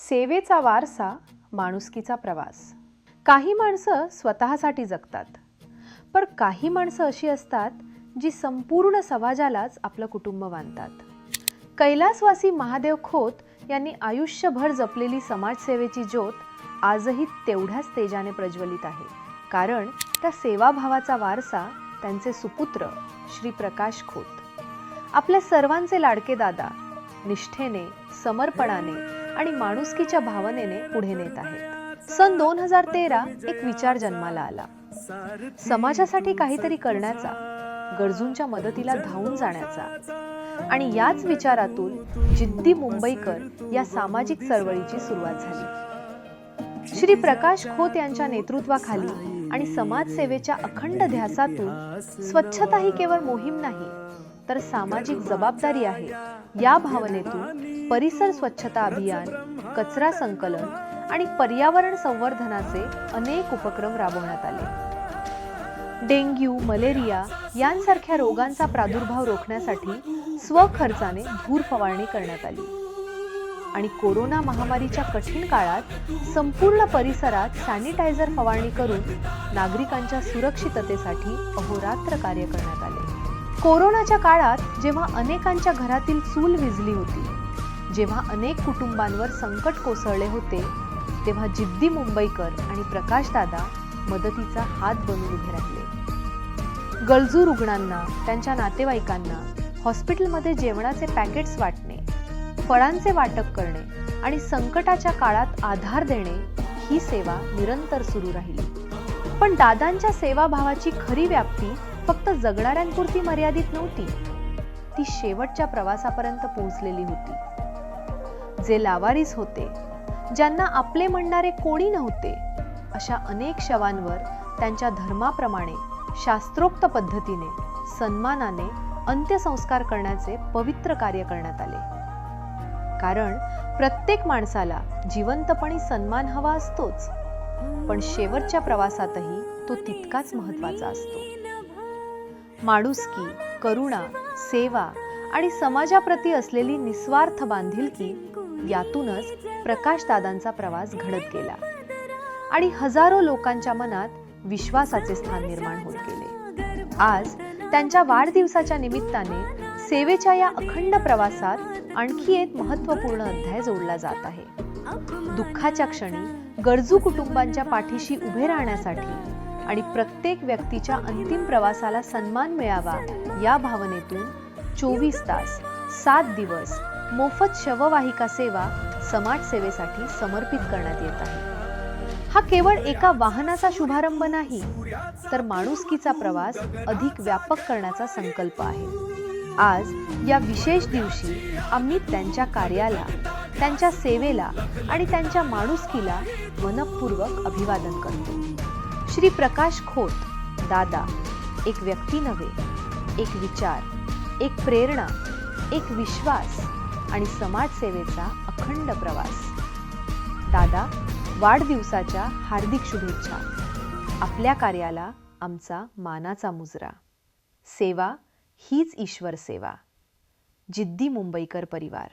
सेवेचा वारसा, माणुसकीचा प्रवास. काही माणसं स्वतःसाठी जगतात, पण काही माणसं अशी असतात जी संपूर्ण समाजालाच आपलं कुटुंब मानतात. कैलासवासी महादेव खोत यांनी आयुष्यभर जपलेली समाजसेवेची ज्योत आजही तेवढ्याच तेजाने प्रज्वलित आहे. कारण त्या सेवाभावाचा वारसा त्यांचे सुपुत्र श्री प्रकाश खोत, आपल्या सर्वांचे लाडके दादा, निष्ठेने, समर्पणाने आणि माणुसकीच्या भावनेने पुढे नेत आहेत. सन 2013 एक विचार जन्माला आला, समाजासाठी काहीतरी करण्याचा, गरजूंच्या मदतीला धावून जाण्याचा. आणि याच विचारातून जिद्दी मुंबईकर या सामाजिक चळवळीची सुरुवात झाली. श्री प्रकाश खोत यांच्या नेतृत्वाखाली आणि समाजसेवेच्या अखंड ध्यासातून स्वच्छता ही केवळ मोहीम नाही, तर सामाजिक जबाबदारी आहे, या भावनेतून परिसर स्वच्छता अभियान, कचरा संकलन आणि पर्यावरण संवर्धनाचे अनेक उपक्रम राबवण्यात आले. डेंग्यू, मलेरिया यांसारख्या रोगांचा प्रादुर्भाव रोखण्यासाठी स्वखर्चाने धूर फवारणी करण्यात आली. आणि कोरोना महामारीच्या कठीण काळात संपूर्ण परिसरात सॅनिटायझर फवारणी करून नागरिकांच्या सुरक्षिततेसाठी अहोरात्र कार्य करण्यात आले. कोरोनाच्या काळात जेव्हा अनेकांच्या घरातील चूल विझली होती, जेव्हा अनेक कुटुंबांवर संकट कोसळले होते, तेव्हा जिद्दी मुंबईकर आणि प्रकाशदादा मदतीचा हात बनून उभे राहिले. गरजू रुग्णांना, त्यांच्या नातेवाईकांना हॉस्पिटलमध्ये जेवणाचे पॅकेट्स वाटणे, फळांचे वाटप करणे आणि संकटाच्या काळात आधार देणे, ही सेवा निरंतर सुरू राहिली. पण दादांच्या सेवाभावाची खरी व्याप्ती फक्त जगणाऱ्यांपुरती मर्यादित नव्हती, ती शेवटच्या प्रवासापर्यंत पोहोचलेली होती. जे लावारिस होते, ज्यांना आपले म्हणणारे कोणी नव्हते, अशा अनेक शवांवर त्यांच्या धर्माप्रमाणे शास्त्रोक्त पद्धतीने सन्मानाने अंत्यसंस्कार करण्याचे पवित्र कार्य करण्यात आले. कारण प्रत्येक माणसाला जिवंतपणी सन्मान हवा असतोच, पण शेवटच्या प्रवासातही तो तितकाच महत्त्वाचा असतो. माणुसकी, करुणा, सेवा आणि समाजाप्रती असलेली निस्वार्थ बांधिलकी, यातूनच प्रकाशदादांचा प्रवास घडत गेला आणि हजारो लोकांच्या मनात विश्वासाचे स्थान निर्माण होत गेले. आज त्यांच्या वाढदिवसाच्या निमित्ताने सेवेच्या या अखंड प्रवासात आणखी एक महत्त्वपूर्ण अध्याय जोडला जात आहे. दुःखाच्या क्षणी गरजू कुटुंबांच्या पाठीशी उभे राहण्यासाठी आणि प्रत्येक व्यक्तीच्या अंतिम प्रवासाला सन्मान मिळावा, या भावनेतून 24 तास 7 दिवस मोफत शववाहिका सेवा समाजसेवेसाठी समर्पित करण्यात येत आहे. हा केवळ एका वाहनाचा शुभारंभ नाही, तर माणुसकीचा प्रवास अधिक व्यापक करण्याचा संकल्प आहे. आज या विशेष दिवशी आम्ही त्यांच्या कार्याला, त्यांच्या सेवेला आणि त्यांच्या माणुसकीला मनपूर्वक अभिवादन करतो. श्री प्रकाश खोत दादा एक व्यक्ती नव्हे, एक विचार, एक प्रेरणा, एक विश्वास आणि समाजसेवेचा अखंड प्रवास. दादा, वाढदिवसाच्या हार्दिक शुभेच्छा. आपल्या कार्याला आमचा मानाचा मुजरा. सेवा हीच ईश्वर सेवा. जिद्दी मुंबईकर परिवार.